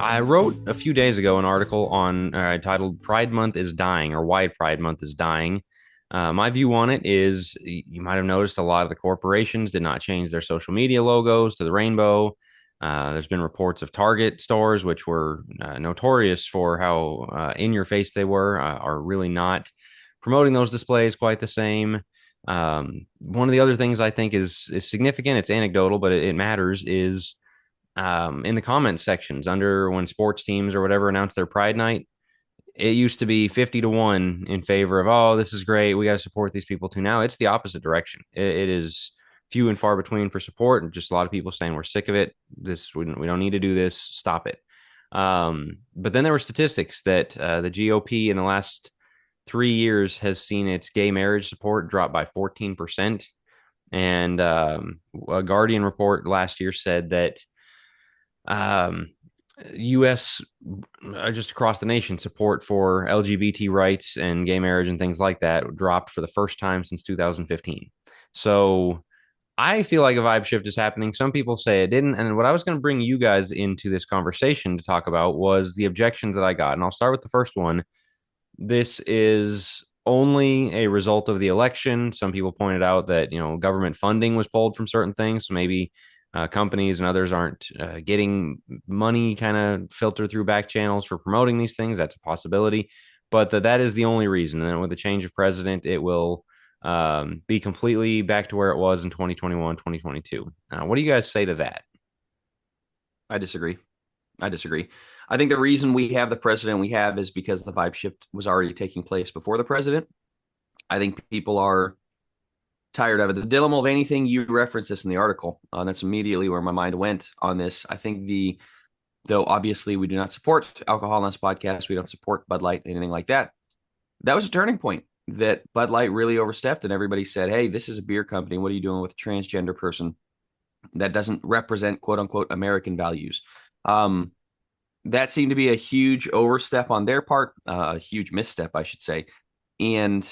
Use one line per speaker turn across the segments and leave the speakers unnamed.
I wrote a few days ago an article on titled "Pride Month is Dying" or "Why Pride Month is Dying." My view on it is you might have noticed a lot of the corporations did not change their social media logos to the rainbow. There's been reports of Target stores, which were notorious for how in your face they were, are really not promoting those displays quite the same. One of the other things I think is significant, it's anecdotal, but it matters, is in the comments sections under when sports teams or whatever announce their Pride Night. It used to be 50 to 1 in favor of, oh, this is great, we got to support these people too. Now it's the opposite direction. It is few and far between for support, and just a lot of people saying we're sick of it. We don't need to do this. Stop it. But then there were statistics that the GOP in the last 3 years has seen its gay marriage support drop by 14%. And a Guardian report last year said that um, U.S. Just across the nation, support for LGBT rights and gay marriage and things like that dropped for the first time since 2015. So I feel like a vibe shift is happening. Some people say it didn't. And what I was going to bring you guys into this conversation to talk about was the objections that I got. And I'll start with the first one. This is only a result of the election. Some people pointed out that, government funding was pulled from certain things. So maybe companies and others aren't getting money kind of filtered through back channels for promoting these things. That's a possibility. But that is the only reason. And with the change of president, it will be completely back to where it was in 2021, 2022. What do you guys say to that?
I disagree. I disagree. I think the reason we have the president we have is because the vibe shift was already taking place before the president. I think people are tired of it. The Dylan Mulvaney thing, you referenced this in the article. That's immediately where my mind went on this. I think though obviously we do not support alcohol on this podcast, we don't support Bud Light, anything like that. That was a turning point that Bud Light really overstepped, and everybody said, "Hey, this is a beer company. What are you doing with a transgender person that doesn't represent quote unquote American values?" Um, that seemed to be a huge overstep on their part, a huge misstep, I should say. And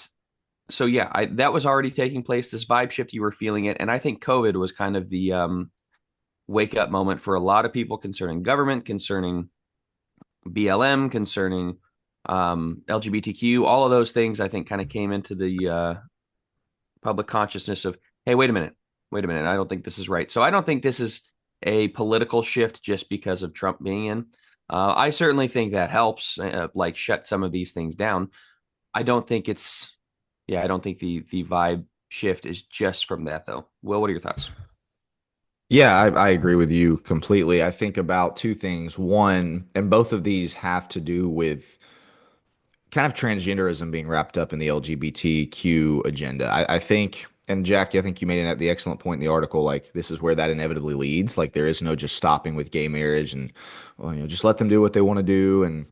so, yeah, that was already taking place. This vibe shift, you were feeling it, and I think COVID was kind of the wake up moment for a lot of people concerning government, concerning BLM, concerning LGBTQ. All of those things, I think, kind of came into the public consciousness of, hey, wait a minute, I don't think this is right. So I don't think this is a political shift just because of Trump being in. I certainly think that helps, like shut some of these things down. I don't think I don't think the vibe shift is just from that though. Will, what are your thoughts?
Yeah, I agree with you completely. I think about two things. One, and both of these have to do with kind of transgenderism being wrapped up in the LGBTQ agenda. I think, and Jackie, I think you made the excellent point in the article. Like, this is where that inevitably leads. Like, there is no just stopping with gay marriage and, well, just let them do what they want to do, and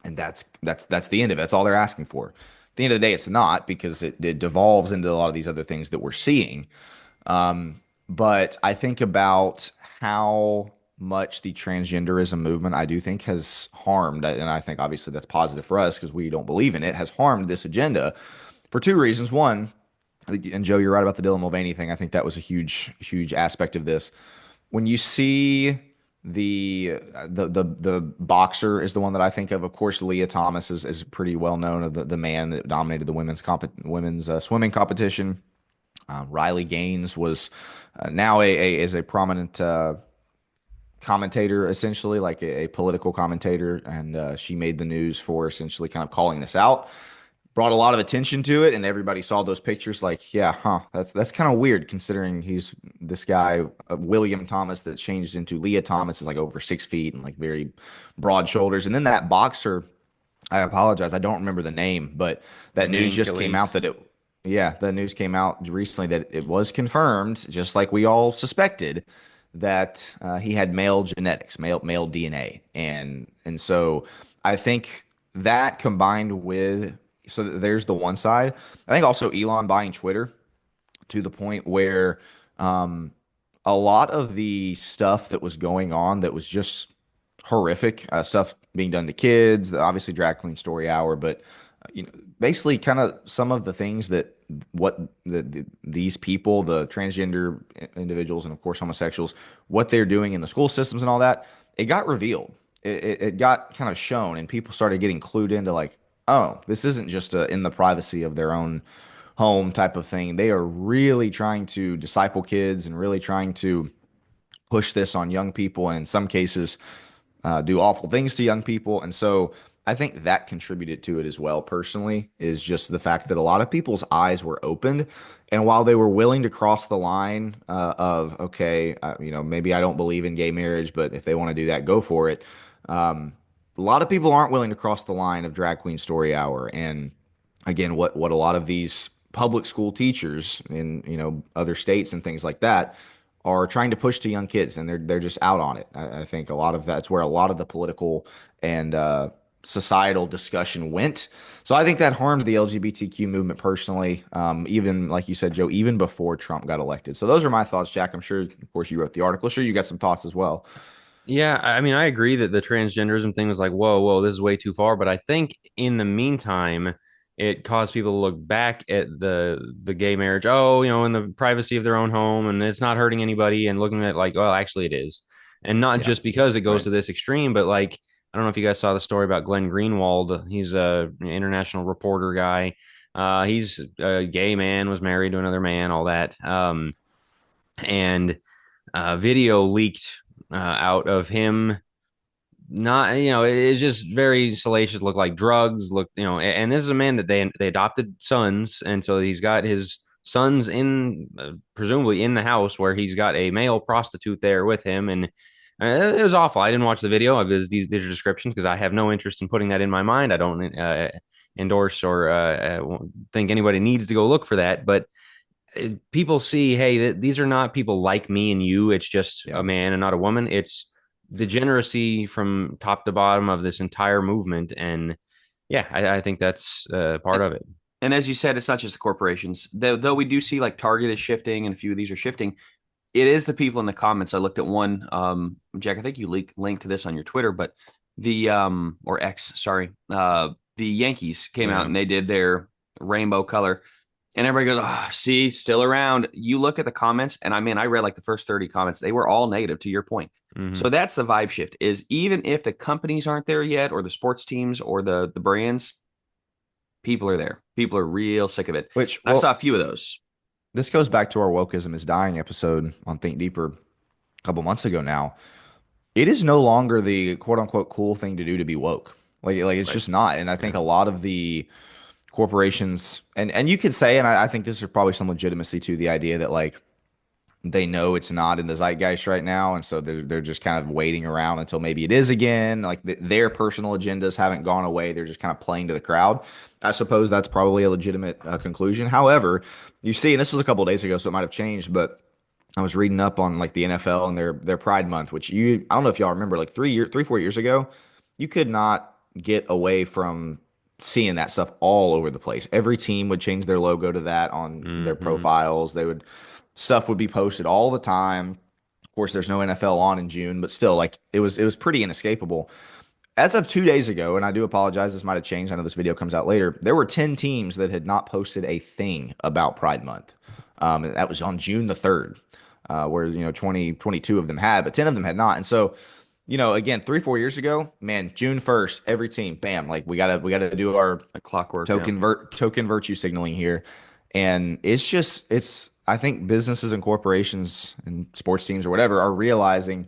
that's the end of it. That's all they're asking for. At the end of the day, it's not, because it devolves into a lot of these other things that we're seeing. But I think about how much the transgenderism movement, I do think, has harmed, and I think obviously that's positive for us because we don't believe in it, has harmed this agenda for two reasons. One, and Joe, you're right about the Dylan Mulvaney thing. I think that was a huge aspect of this. When you see the boxer is the one that I think of. Of course, Leah Thomas is pretty well known, of the man that dominated the women's swimming competition. Riley Gaines was now is a prominent commentator, essentially like a political commentator, and she made the news for essentially kind of calling this out. Brought a lot of attention to it, and everybody saw those pictures like, yeah, that's kind of weird considering he's this guy, William Thomas, that changed into Leah Thomas, is like over 6 feet and like very broad shoulders. And then that boxer, I apologize, I don't remember the name, but that news
Name
just came
Khalif.
out yeah, the news came out recently that it was confirmed, just like we all suspected, that he had male genetics, male DNA, and so I think that combined with, so there's the one side. I think also Elon buying Twitter to the point where um, a lot of the stuff that was going on that was just horrific, stuff being done to kids, obviously drag queen story hour, but you know, basically kind of some of the things that these people, the transgender individuals, and of course homosexuals, what they're doing in the school systems and all that, it got revealed. it got kind of shown, and people started getting clued into like, oh, this isn't just in the privacy of their own home type of thing. They are really trying to disciple kids and really trying to push this on young people, and in some cases, do awful things to young people. And so I think that contributed to it as well, personally, is just the fact that a lot of people's eyes were opened. And while they were willing to cross the line of, okay, maybe I don't believe in gay marriage, but if they want to do that, go for it. Um, a lot of people aren't willing to cross the line of drag queen story hour. And again, what a lot of these public school teachers in other states and things like that are trying to push to young kids, and they're just out on it. I think a lot of that's where a lot of the political and societal discussion went. So I think that harmed the LGBTQ movement personally, even like you said, Joe, even before Trump got elected. So those are my thoughts, Jack. I'm sure, of course, you wrote the article. Sure, you got some thoughts as well.
Yeah, I mean, I agree that the transgenderism thing was like, whoa, whoa, this is way too far. But I think in the meantime, it caused people to look back at the gay marriage, oh, in the privacy of their own home, and it's not hurting anybody, and looking at like, well, actually, it is, and not
Yeah,
just because it goes
right.
to this extreme, but like, I don't know if you guys saw the story about Glenn Greenwald. He's a international reporter guy. He's a gay man, was married to another man, all that. And video leaked out of him, not, it's just very salacious, looked like drugs, looked, and this is a man that they adopted sons, and so he's got his sons in presumably in the house where he's got a male prostitute there with him. And it was awful. I didn't watch the video of these descriptions because I have no interest in putting that in my mind. I don't endorse or think anybody needs to go look for that, but people see, hey, these are not people like me and you. It's just a
Yeah.
man and not a woman. It's degeneracy from top to bottom of this entire movement. And yeah, I think that's part
And,
of it.
and as you said, it's not just the corporations. Though we do see like Target is shifting and a few of these are shifting. It is the people in the comments. I looked at one, Jack. I think you linked to this on your Twitter, but the or X, sorry, the Yankees came out
Yeah.
and they did their rainbow color, and everybody goes, "Ah, see, still around." You look at the comments, and I mean, I read like the first 30 comments; they were all negative. To your point,
Hmm.
so that's the vibe shift. Is even if the companies aren't there yet, or the sports teams, or the brands, people are there. People are real sick of it.
Which,
And I saw a
well,
few of those.
this goes back to our wokeism is dying episode on Think Deeper a couple months ago now. It is no longer the quote unquote cool thing to do to be woke. Like it's
Right.
just not. And I
Yeah.
think a lot of the corporations and you could say, and I think this is probably some legitimacy to the idea that like they know it's not in the zeitgeist right now, and so they're just kind of waiting around until maybe it is again. Like their personal agendas haven't gone away; they're just kind of playing to the crowd. I suppose that's probably a legitimate conclusion. However, you see, and this was a couple of days ago, so it might have changed, but I was reading up on like the NFL and their Pride Month, which I don't know if y'all remember, like 4 years ago, you could not get away from seeing that stuff all over the place. Every team would change their logo to that on their
Hmm.
profiles. Stuff would be posted all the time. Of course, there's no NFL on in June, but still, like it was pretty inescapable. As of 2 days ago, and I do apologize, this might have changed. I know this video comes out later. There were 10 teams that had not posted a thing about Pride Month. And that was on June the 3rd, where 22 of them had, but 10 of them had not. And so, again, 3 4 years ago, man, June 1st, every team, bam, like we gotta do our
Like clockwork. Yeah.
token virtue signaling here. And it's I think businesses and corporations and sports teams or whatever are realizing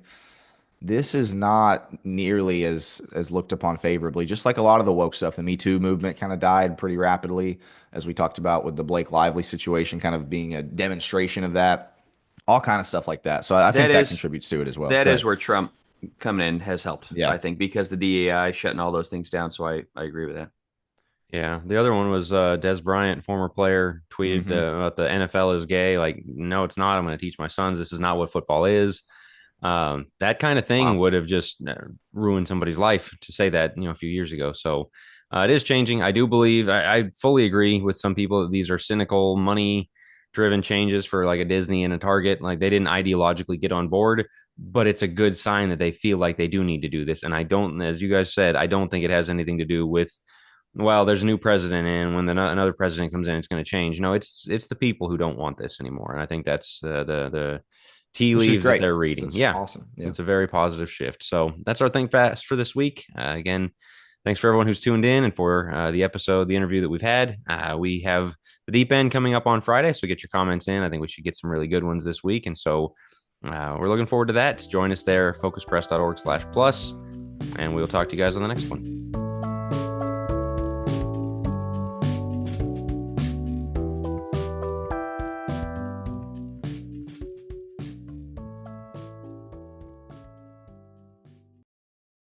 this is not nearly as looked upon favorably. Just like a lot of the woke stuff, the Me Too movement kind of died pretty rapidly, as we talked about with the Blake Lively situation, kind of being a demonstration of that, all kind of stuff like that. So I
That
think that
is
contributes to it as well.
that is
But
where Trump coming in has helped,
yeah.
I think, because the DEI shutting all those things down. So I agree with that.
Yeah. The other one was Des Bryant, former player, tweeted
Hmm.
about the NFL is gay. Like, no, it's not. I'm going to teach my sons this is not what football is. That kind of thing
Wow.
would have just ruined somebody's life to say that, a few years ago. So it is changing. I do believe, I fully agree with some people that these are cynical, money driven changes for like a Disney and a Target. Like they didn't ideologically get on board, but it's a good sign that they feel like they do need to do this. And I don't, as you guys said, I don't think it has anything to do with, well, there's a new president, and when another president comes in, it's going to change. No, it's the people who don't want this anymore, and I think that's the tea
which is
leaves that
great.
they're reading.
That's
Yeah,
awesome. Yeah.
it's a very positive shift. So that's our Think Fast for this week. Again, thanks for everyone who's tuned in and for the episode, the interview that we've had. We have the deep end coming up on Friday, so get your comments in. I think we should get some really good ones this week. And so we're looking forward to that. Join us there, focuspress.org/plus, and we'll talk to you guys on the next one.